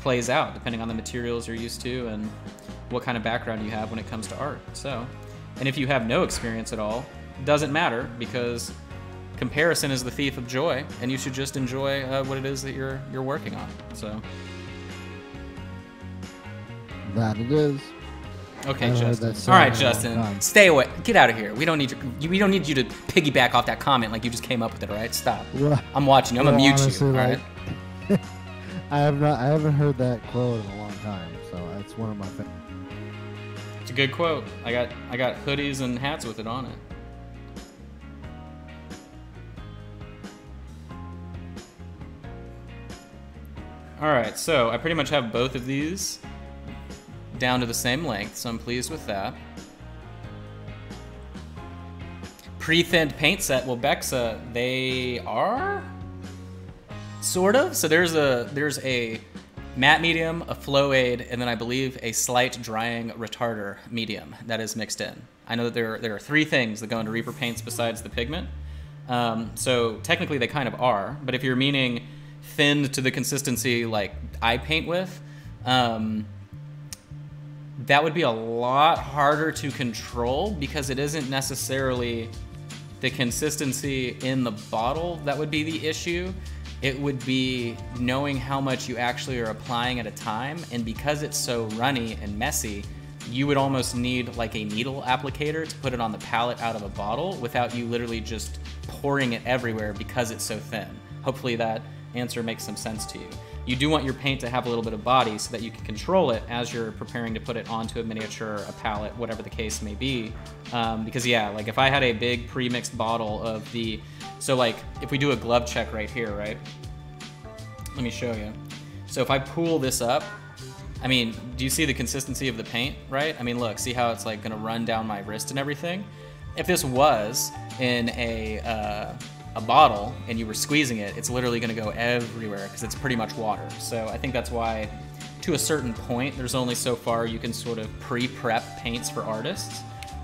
plays out depending on the materials you're used to and what kind of background you have when it comes to art. So, and if you have no experience at all, it doesn't matter, because comparison is the thief of joy, and you should just enjoy what it is that you're working on. So that it is. Okay, Justin. All right, Justin. Stay away. Get out of here. We don't need we don't need you to piggyback off that comment like you just came up with it. All right, stop. Well, I'm watching you. I'm gonna mute you. All right. I haven't heard that quote in a long time, so it's one of my favorites. It's a good quote. I got hoodies and hats with it on it. All right, so I pretty much have both of these down to the same length, so I'm pleased with that. Pre-thinned paint set. Well, Bexa, they are? Sort of. So there's a matte medium, a flow aid, and then I believe a slight drying retarder medium that is mixed in. I know that there are 3 things that go into Reaper paints besides the pigment. So technically they kind of are, but if you're meaning thinned to the consistency like I paint with, that would be a lot harder to control because it isn't necessarily the consistency in the bottle that would be the issue. It would be knowing how much you actually are applying at a time, and because it's so runny and messy, you would almost need like a needle applicator to put it on the palette out of a bottle without you literally just pouring it everywhere because it's so thin. Hopefully that answer makes some sense to you. You do want your paint to have a little bit of body so that you can control it as you're preparing to put it onto a miniature, a palette, whatever the case may be. Because yeah, like if I had a big pre-mixed bottle of the, so like if we do a glove check right here, right? Let me show you. So if I pull this up, I mean, do you see the consistency of the paint, right? I mean, look, see how it's like gonna run down my wrist and everything? If this was in a bottle and you were squeezing it, it's literally gonna go everywhere because it's pretty much water. So I think that's why, to a certain point, there's only so far you can sort of pre-prep paints for artists.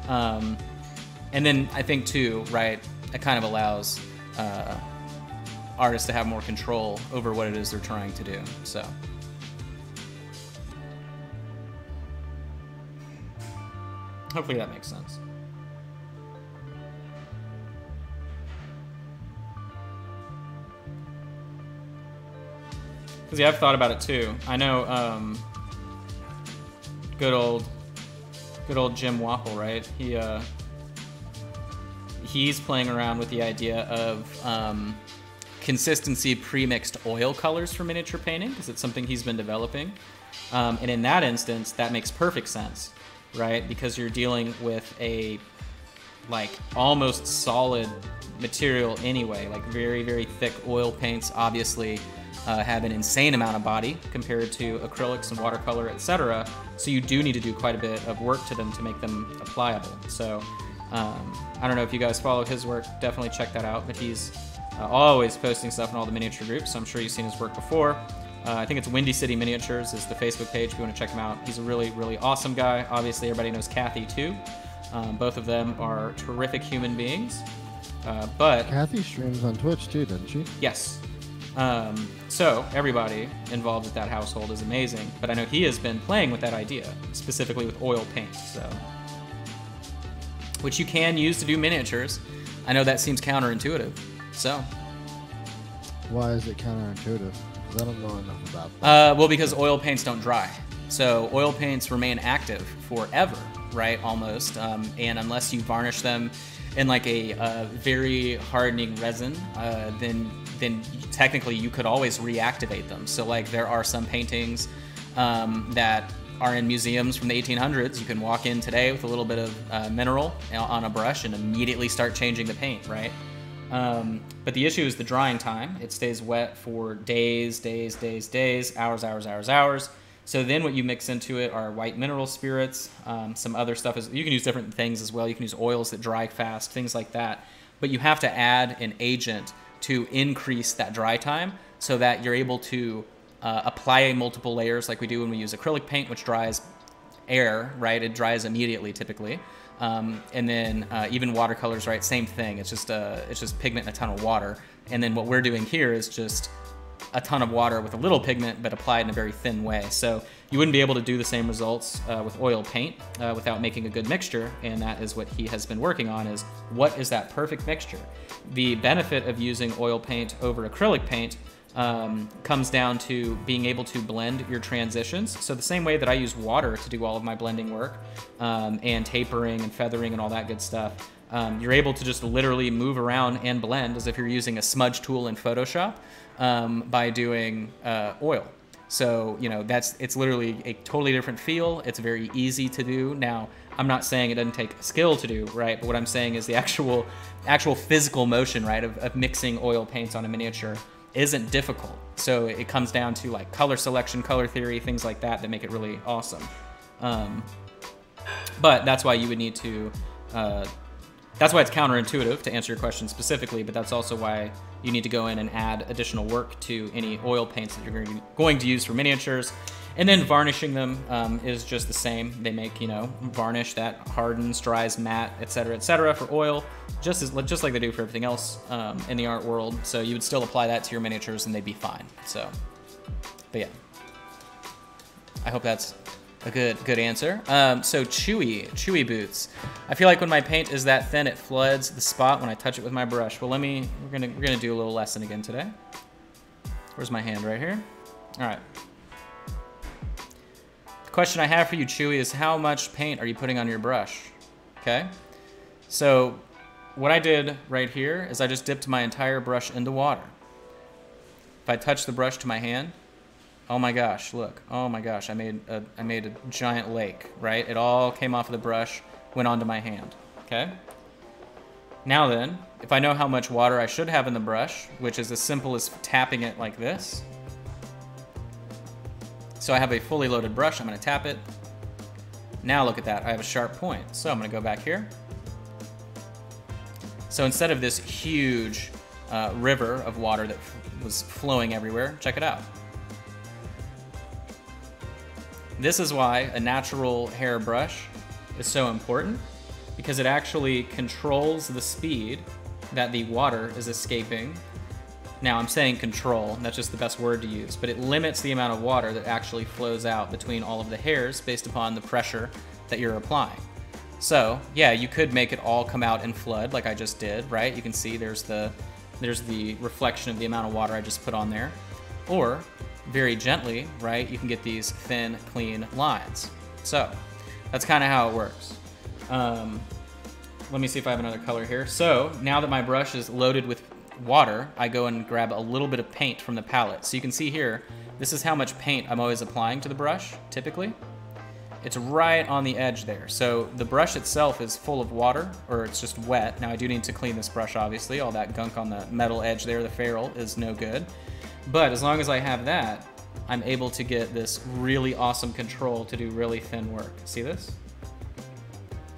And then I think too, right, it kind of allows artists to have more control over what it is they're trying to do, so. Hopefully that makes sense. Because yeah, I've thought about it too. I know good old Jim Wapple, right? He's playing around with the idea of consistency pre-mixed oil colors for miniature painting because it's something he's been developing. And in that instance, that makes perfect sense, right? Because you're dealing with a like almost solid material anyway, like very, very thick oil paints obviously have an insane amount of body compared to acrylics and watercolor, etc. So you do need to do quite a bit of work to them to make them applicable. So I don't know if you guys follow his work, definitely check that out, but he's always posting stuff in all the miniature groups, so I'm sure you've seen his work before. I think it's Windy City Miniatures is the Facebook page if you want to check him out. He's a really, really awesome guy. Obviously everybody knows Kathy too. Both of them are terrific human beings. But Kathy streams on Twitch too, doesn't she? Yes. So everybody involved with that household is amazing, but I know he has been playing with that idea, specifically with oil paint, so. Which you can use to do miniatures. I know that seems counterintuitive, so. Why is it counterintuitive? Because I don't know enough about that. Well, because oil paints don't dry. So oil paints remain active forever, right, almost, and unless you varnish them in like a very hardening resin, then technically you could always reactivate them. So like there are some paintings that are in museums from the 1800s. You can walk in today with a little bit of mineral on a brush and immediately start changing the paint, right? But the issue is the drying time. It stays wet for days, hours. So then what you mix into it are white mineral spirits, some other stuff. You can use different things as well. You can use oils that dry fast, things like that. But you have to add an agent to increase that dry time so that you're able to apply multiple layers like we do when we use acrylic paint, which dries air, right? It dries immediately typically. And then even watercolors, right? Same thing. It's just pigment and a ton of water. And then what we're doing here is just a ton of water with a little pigment, but applied in a very thin way. So you wouldn't be able to do the same results with oil paint without making a good mixture. And that is what he has been working on, is what is that perfect mixture? The benefit of using oil paint over acrylic paint comes down to being able to blend your transitions. So the same way that I use water to do all of my blending work and tapering and feathering and all that good stuff, you're able to just literally move around and blend as if you're using a smudge tool in Photoshop by doing oil. So, you know, it's literally a totally different feel. It's very easy to do. Now, I'm not saying it doesn't take skill to do, right? But what I'm saying is the actual physical motion, right, of mixing oil paints on a miniature isn't difficult. So it comes down to like color selection, color theory, things like that make it really awesome. But that's why you would need to That's why it's counterintuitive to answer your question specifically, but that's also why you need to go in and add additional work to any oil paints that you're going to use for miniatures. And then varnishing them is just the same. They make, you know, varnish that hardens, dries, matte, etc., for oil, just like they do for everything else in the art world. So you would still apply that to your miniatures and they'd be fine. So, but yeah, I hope that's a good answer. So chewy boots. I feel like when my paint is that thin, it floods the spot when I touch it with my brush. Well, we're gonna do a little lesson again today. Where's my hand? Right here. All right. The question I have for you, Chewy, is how much paint are you putting on your brush? Okay. So what I did right here is I just dipped my entire brush into water. If I touch the brush to my hand, oh my gosh, look. Oh my gosh, I made a giant lake, right? It all came off of the brush, went onto my hand, okay? Now then, if I know how much water I should have in the brush, which is as simple as tapping it like this. So I have a fully loaded brush, I'm gonna tap it. Now look at that, I have a sharp point. So I'm gonna go back here. So instead of this huge river of water that was flowing everywhere, check it out. This is why a natural hair brush is so important, because it actually controls the speed that the water is escaping. Now I'm saying control, that's just the best word to use, but it limits the amount of water that actually flows out between all of the hairs based upon the pressure that you're applying. So yeah, you could make it all come out and flood like I just did, right? You can see there's the reflection of the amount of water I just put on there. Or very gently, right, you can get these thin, clean lines. So that's kind of how it works. Let me see if I have another color here. So now that my brush is loaded with water, I go and grab a little bit of paint from the palette. So you can see here, this is how much paint I'm always applying to the brush, typically. It's right on the edge there. So the brush itself is full of water, or it's just wet. Now I do need to clean this brush, obviously. All that gunk on the metal edge there, the ferrule, is no good. But as long as I have that, I'm able to get this really awesome control to do really thin work. See this?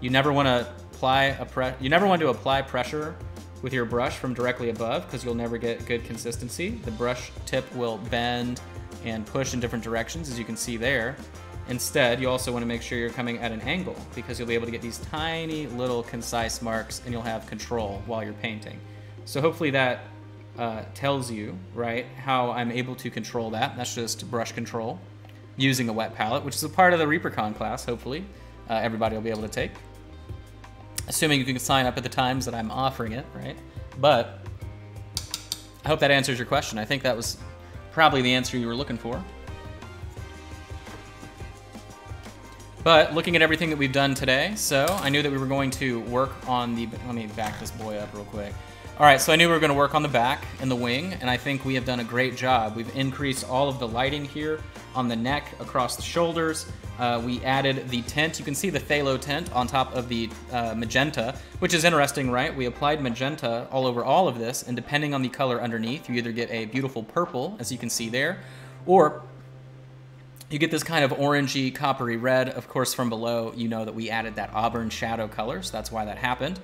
You never want to apply pressure with your brush from directly above, because you'll never get good consistency. The brush tip will bend and push in different directions, as you can see there. Instead, you also want to make sure you're coming at an angle, because you'll be able to get these tiny little concise marks and you'll have control while you're painting. So hopefully that tells you, right, how I'm able to control that. That's just brush control using a wet palette, which is a part of the ReaperCon class, hopefully. Everybody will be able to take. Assuming you can sign up at the times that I'm offering it, right? But I hope that answers your question. I think that was probably the answer you were looking for. But looking at everything that we've done today, so I knew that we were going to work on the, let me back this boy up real quick. All right, so I knew we were gonna work on the back and the wing, and I think we have done a great job. We've increased all of the lighting here on the neck, across the shoulders. We added the tint. You can see the phthalo tint on top of the magenta, which is interesting, right? We applied magenta all over all of this, and depending on the color underneath, you either get a beautiful purple, as you can see there, or you get this kind of orangey, coppery red. Of course, from below, you know that we added that auburn shadow color, so that's why that happened.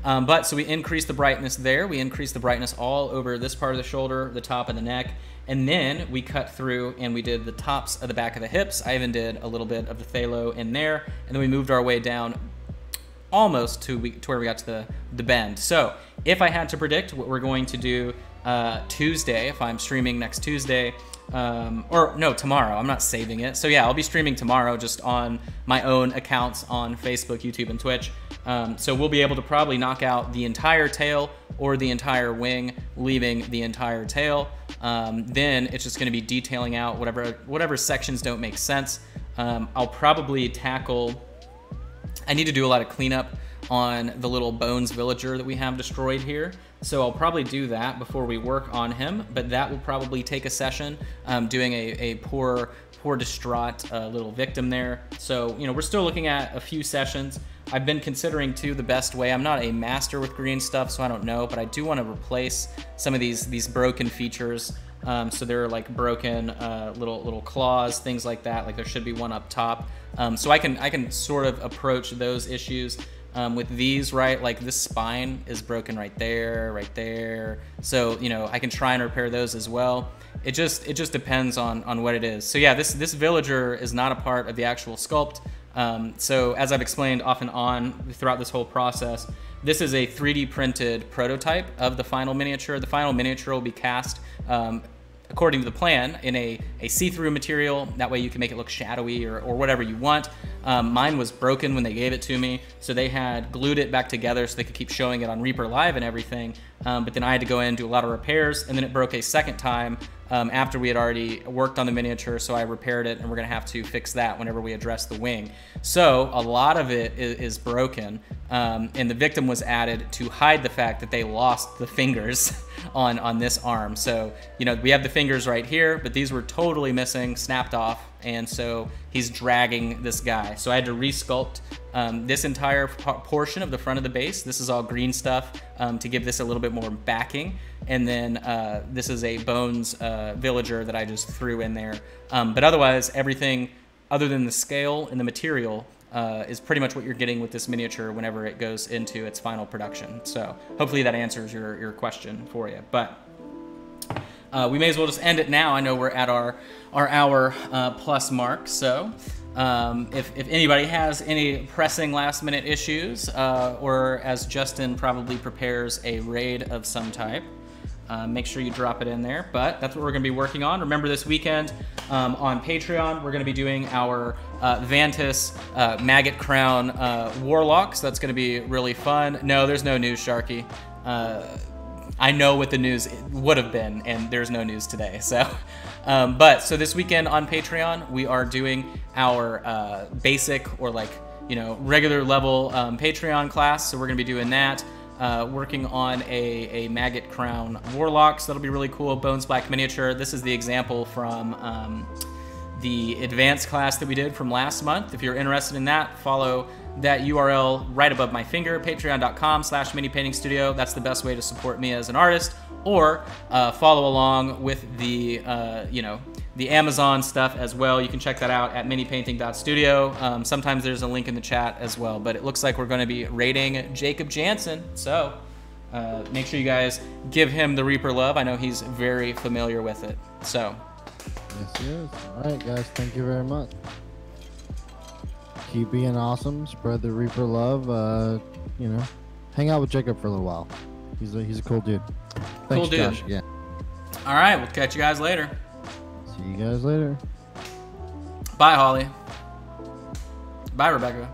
So we increased the brightness there. We increased the brightness all over this part of the shoulder, the top of the neck, and then we cut through and we did the tops of the back of the hips. I even did a little bit of the phthalo in there, and then we moved our way down almost to where we got to the bend. So if I had to predict what we're going to do Tuesday, if I'm streaming next Tuesday, or no, tomorrow, I'm not saving it. So yeah, I'll be streaming tomorrow just on my own accounts on Facebook, YouTube, and Twitch. So we'll be able to probably knock out the entire tail or the entire wing, leaving the entire tail. Then it's just gonna be detailing out whatever sections don't make sense. I'll probably tackle, I need to do a lot of cleanup on the little Bones villager that we have destroyed here. So I'll probably do that before we work on him, but that will probably take a session, doing a poor distraught little victim there. So, you know, we're still looking at a few sessions. I've been considering too the best way. I'm not a master with green stuff, so I don't know, but I do want to replace some of these broken features. So there are like broken little claws, things like that. Like there should be one up top. So I can sort of approach those issues With these, right, like this spine is broken right there. So, you know, I can try and repair those as well. It just depends on what it is. So yeah, this villager is not a part of the actual sculpt. So as I've explained off and on throughout this whole process, this is a 3D printed prototype of the final miniature. The final miniature will be cast according to the plan in a see-through material. That way you can make it look shadowy or whatever you want. Mine was broken when they gave it to me, so they had glued it back together so they could keep showing it on Reaper Live and everything. But then I had to go in and do a lot of repairs, and then it broke a second time after we had already worked on the miniature, so I repaired it, and we're gonna have to fix that whenever we address the wing. So a lot of it is broken, and the victim was added to hide the fact that they lost the fingers on this arm. So, you know, we have the fingers right here, but these were totally missing, snapped off, and so he's dragging this guy. So I had to resculpt this entire portion of the front of the base. This is all green stuff to give this a little bit more backing. And then this is a bones villager that I just threw in there. But otherwise, everything other than the scale and the material is pretty much what you're getting with this miniature whenever it goes into its final production. So hopefully that answers your question for you. But we may as well just end it now. I know we're at our hour plus mark. So if anybody has any pressing last minute issues, or as Justin probably prepares a raid of some type, make sure you drop it in there. But that's what we're going to be working on. Remember, this weekend on Patreon, we're going to be doing our Vantis Maggot Crown Warlocks. That's going to be really fun. No, there's no news, Sharky. I know what the news would have been, and there's no news today. So, so this weekend on Patreon, we are doing our basic or regular level Patreon class. So we're going to be doing that. Working on a Maggot Crown Warlock, so that'll be really cool. Bones Black miniature. This is the example from the advanced class that we did from last month. If you're interested in that, follow that URL right above my finger, patreon.com/minipaintingstudio. That's the best way to support me as an artist, or follow along with the the Amazon stuff as well. You can check that out at minipainting.studio. Sometimes there's a link in the chat as well, but it looks like we're going to be rating Jacob Jansen. So make sure you guys give him the Reaper love. I know he's very familiar with it. So. Yes, he is. All right, guys. Thank you very much. Keep being awesome. Spread the Reaper love. Hang out with Jacob for a little while. He's a cool dude. Thanks, cool dude. Josh, again. All right, we'll catch you guys later. See you guys later. Bye, Holly. Bye, Rebecca.